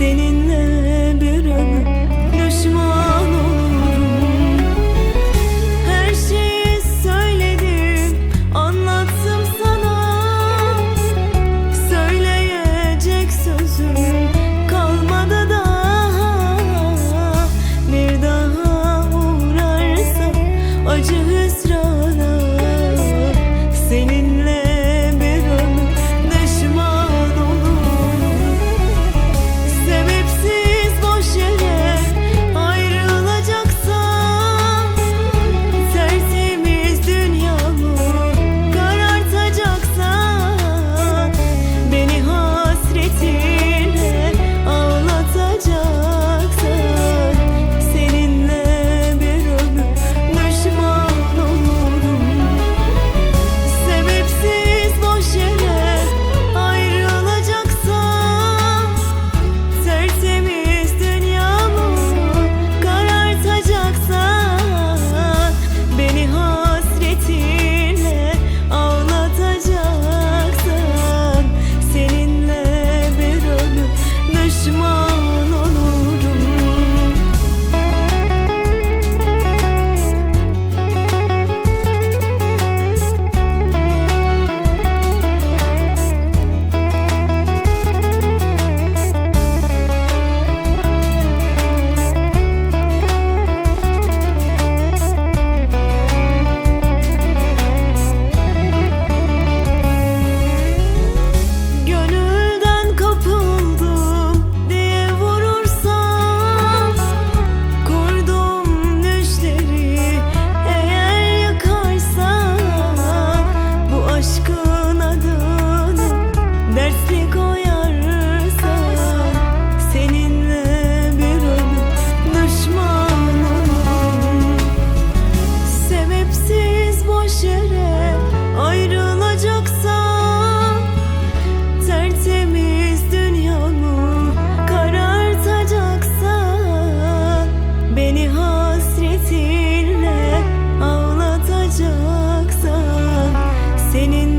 Seninle bir ömür düşman olurum. Her şeyi söyledim, anlattım sana. Söyleyecek sözüm kalmadı daha. Bir daha uğrarsam acı hüsrana, seninle bir ömür düşman olurum. Sebepsiz boş yere ayrılacaksam, tertemiz dünyamı karartacaksan, beni hasretinle ağlatacaksan, seninle bir ömür düşman olurum. Sebepsiz boş yere ayrılacaksam, tertemiz dünyamı karartacaksan, beni hasretinle ağlatacaksan, seninle bir ömür düşman olurum. Gönülden kapıldım diye vurursam, kurduğum düşleri eğer yakarsan, bu aşkın adını dertli koyarsan, seninle bir ömür düşman olurum. Sebepsiz boş yere ayrılacaksam, tertemiz dünyamı karartacaksan, beni hasretinle ağlatacaksan, senin